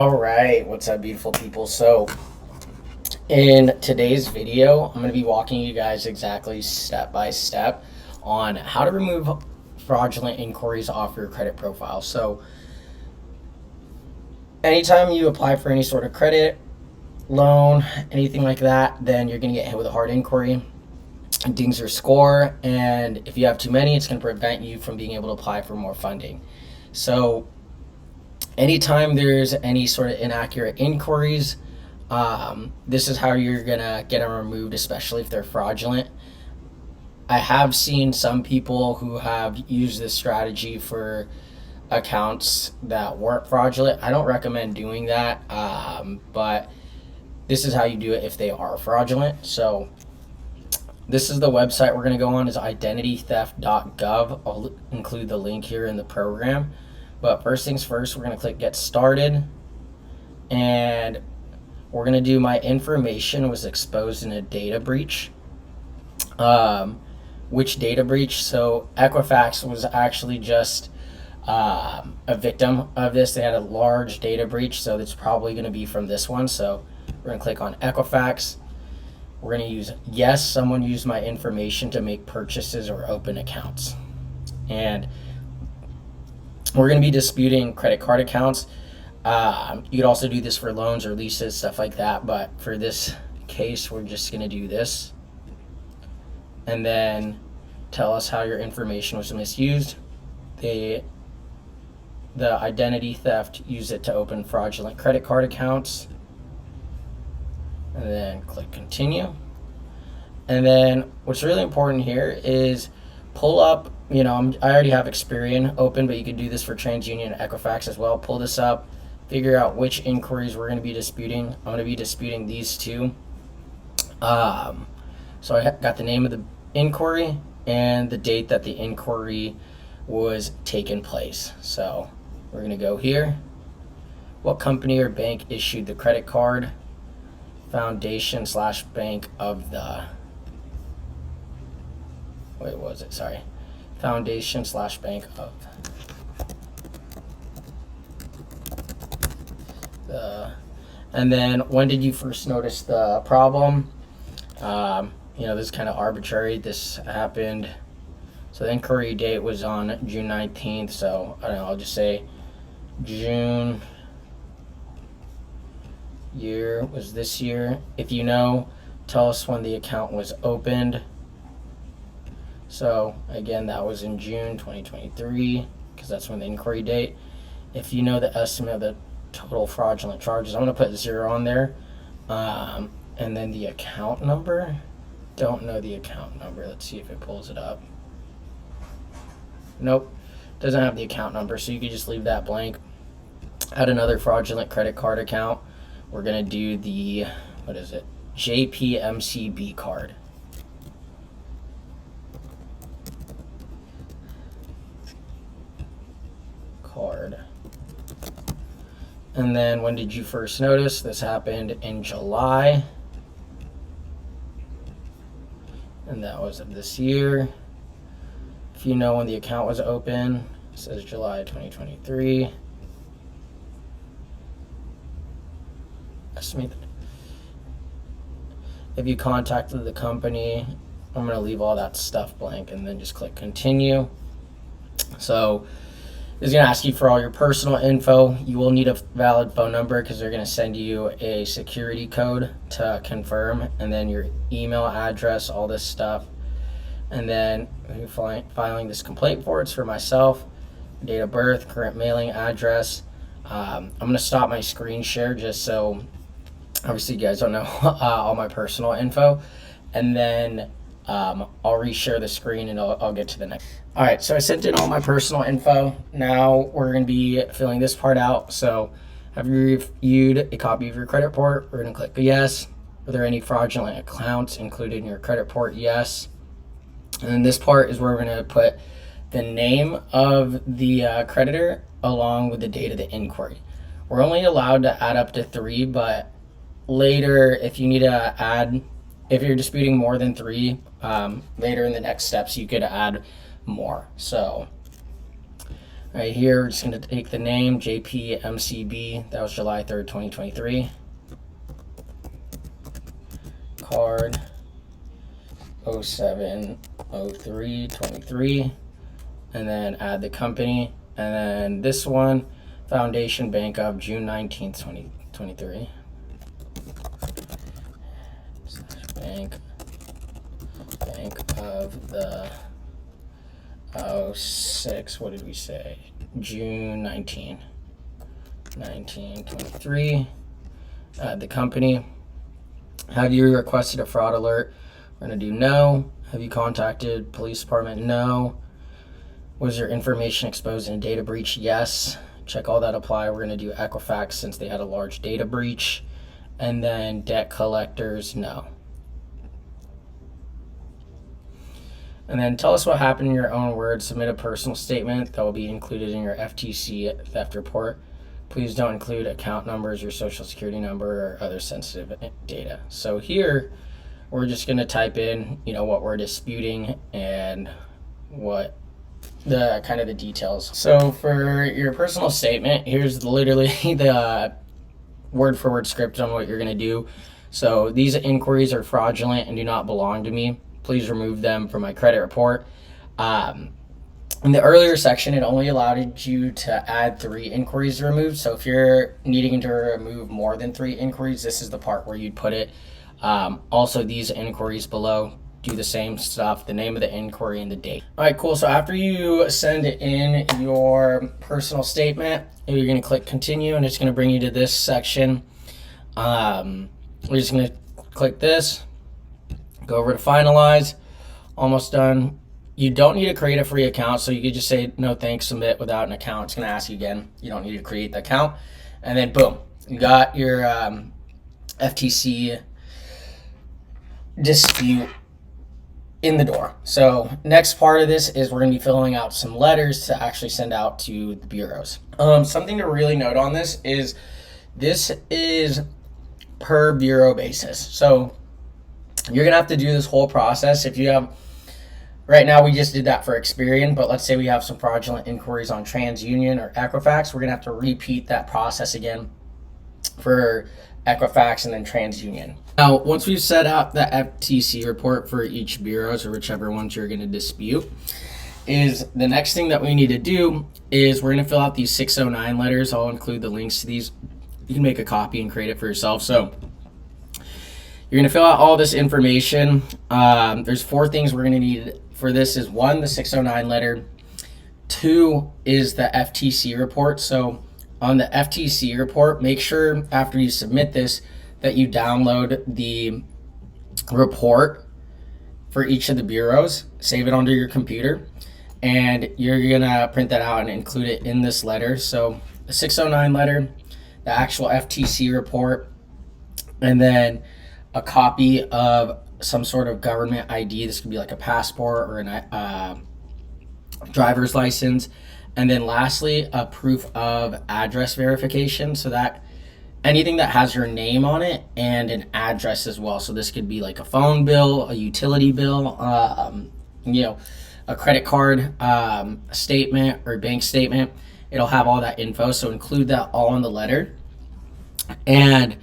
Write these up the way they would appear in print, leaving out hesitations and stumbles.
All right, what's up, beautiful people? So in today's video, I'm going to be walking you guys exactly step by step on how to remove fraudulent inquiries off your credit profile. So anytime you apply for any sort of credit, loan, anything like that, then you're going to get hit with a hard inquiry. It dings your score, and if you have too many, it's going to prevent you from being able to apply for more funding. So anytime there's any sort of inaccurate inquiries, this is how you're gonna get them removed, especially if they're fraudulent. I have seen some people who have used this strategy for accounts that weren't fraudulent. I don't recommend doing that, but this is how you do it if they are fraudulent. So this is the website we're going to go on, is identitytheft.gov. I'll include the link here in the program. But first things first, we're going to click Get Started. And we're going to do my information was exposed in a data breach. Which data breach? So Equifax was actually just a victim of this. They had a large data breach, so it's probably going to be from this one. So we're going to click on Equifax. We're going to use yes, someone used my information to make purchases or open accounts. And we're going to be disputing credit card accounts. You could also do this for loans or leases, stuff like that. But for this case, we're just going to do this. And then tell us how your information was misused. The identity theft used it to open fraudulent credit card accounts. And then click continue. And then what's really important here is pull up, I already have Experian open, but you could do this for TransUnion and Equifax as well. Pull this up, figure out which inquiries we're going to be disputing. I'm going to be disputing these two. So I got the name of the inquiry and the date that the inquiry was taken place. So we're going to go here. What company or bank issued the credit card? Foundation/bank of the... Wait, what was it? Sorry. Foundation/bank of the... And then when did you first notice the problem? This is kind of arbitrary. This happened. So the inquiry date was on June 19th. So I don't know, I'll just say June. Year was this year. If you know, tell us when the account was opened. So again, that was in June 2023, because that's when the inquiry date. If you know the estimate of the total fraudulent charges, I'm going to put 0 on there. And then the account number. Don't know the account number. Let's see if it pulls it up. Nope, doesn't have the account number, so you could just leave that blank. Add another fraudulent credit card account. We're going to do the, JPMCB card. And then when did you first notice? This happened in July. And that was of this year. If you know when the account was open, it says July 2023. Estimate. If you contacted the company, I'm going to leave all that stuff blank and then just click continue. So it's going to ask you for all your personal info. You will need a valid phone number because they're going to send you a security code to confirm, and then your email address, all this stuff. And then you're filing this complaint for it's for myself, date of birth, current mailing address. I'm going to stop my screen share just so obviously you guys don't know all my personal info. And then I'll reshare the screen and I'll get to the next. All right, so I sent in all my personal info. Now we're going to be filling this part out. So have you reviewed a copy of your credit report? We're going to click yes. Are there any fraudulent accounts included in your credit report? Yes. And then this part is where we're going to put the name of the creditor along with the date of the inquiry. We're only allowed to add up to 3, but later if you need to add, if you're disputing more than 3, later in the next steps you could add more. So Right here, we're just going to take the name, JPMCB. That was July 3rd, 2023. Card 070323. And then add the company. And then this one, Foundation Bank of June 19th, 2023. Bank of the 06, what did we say? June 1923. The company. Have you requested a fraud alert? We're going to do no. Have you contacted police department? No. Was your information exposed in a data breach? Yes. Check all that apply. We're going to do Equifax since they had a large data breach. And then debt collectors, no. And then tell us what happened in your own words. Submit a personal statement that will be included in your FTC theft report. Please don't include account numbers, your social security number, or other sensitive data. So here, we're just going to type in, what we're disputing and what the kind of the details. So for your personal statement, here's literally the word for word script on what you're going to do. So these inquiries are fraudulent and do not belong to me. Please remove them from my credit report. In the earlier section, it only allowed you to add 3 inquiries removed. So if you're needing to remove more than 3 inquiries, this is the part where you'd put it. Also, these inquiries below do the same stuff, the name of the inquiry and the date. All right, cool. So after you send in your personal statement, you're going to click continue, and it's going to bring you to this section. We're just going to click this, go over to finalize, almost done. You don't need to create a free account, so you could just say no thanks, submit without an account. It's going to ask you again. You don't need to create the account. And then boom, you got your FTC dispute in the door. So next part of this is we're going to be filling out some letters to actually send out to the bureaus. Something to really note on this is per bureau basis. So you're going to have to do this whole process. If you have, right now we just did that for Experian, but let's say we have some fraudulent inquiries on TransUnion or Equifax, we're going to have to repeat that process again for Equifax and then TransUnion. Now, once we've set up the FTC report for each bureaus or whichever ones you're going to dispute, is the next thing that we need to do is we're going to fill out these 609 letters. I'll include the links to these. You can make a copy and create it for yourself. So you're going to fill out all this information. There's 4 things we're going to need for this. Is 1, the 609 letter. 2 is the FTC report. So on the FTC report, make sure after you submit this that you download the report for each of the bureaus, save it onto your computer, and you're gonna print that out and include it in this letter. So the 609 letter, the actual FTC report, and then a copy of some sort of government ID. This could be like a passport or a driver's license. And then lastly, a proof of address verification. So that anything that has your name on it and an address as well. So this could be like a phone bill, a utility bill, a credit card statement or bank statement. It'll have all that info. So include that all in the letter. And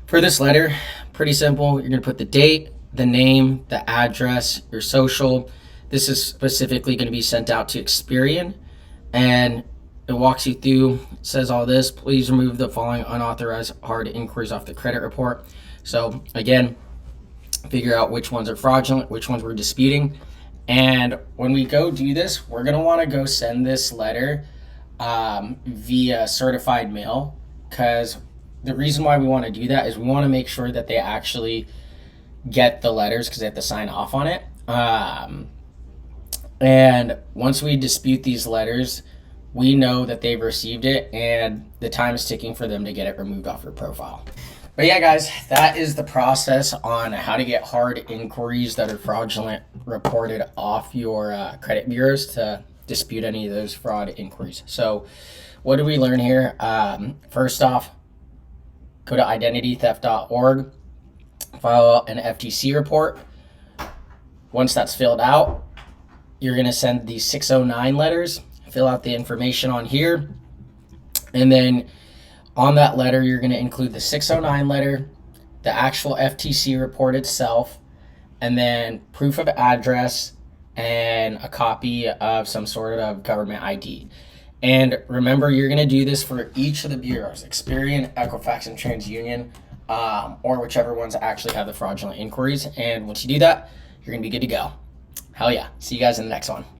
for this letter, pretty simple. You're going to put the date, the name, the address, your social. This is specifically going to be sent out to Experian. And it walks you through, it says all this. Please remove the following unauthorized hard inquiries off the credit report. So again, figure out which ones are fraudulent, which ones we're disputing. And when we go do this, we're going to want to go send this letter via certified mail, because the reason why we want to do that is we want to make sure that they actually get the letters, because they have to sign off on it. And once we dispute these letters, we know that they've received it and the time is ticking for them to get it removed off your profile. But yeah, guys, that is the process on how to get hard inquiries that are fraudulent reported off your credit bureaus to dispute any of those fraud inquiries. So what did we learn here? First off, go to identitytheft.org, file out an FTC report. Once that's filled out, you're going to send these 609 letters, fill out the information on here. And then on that letter, you're going to include the 609 letter, the actual FTC report itself, and then proof of address and a copy of some sort of government ID. And remember, you're going to do this for each of the bureaus, Experian, Equifax, and TransUnion, or whichever ones actually have the fraudulent inquiries. And once you do that, you're going to be good to go. Hell yeah. See you guys in the next one.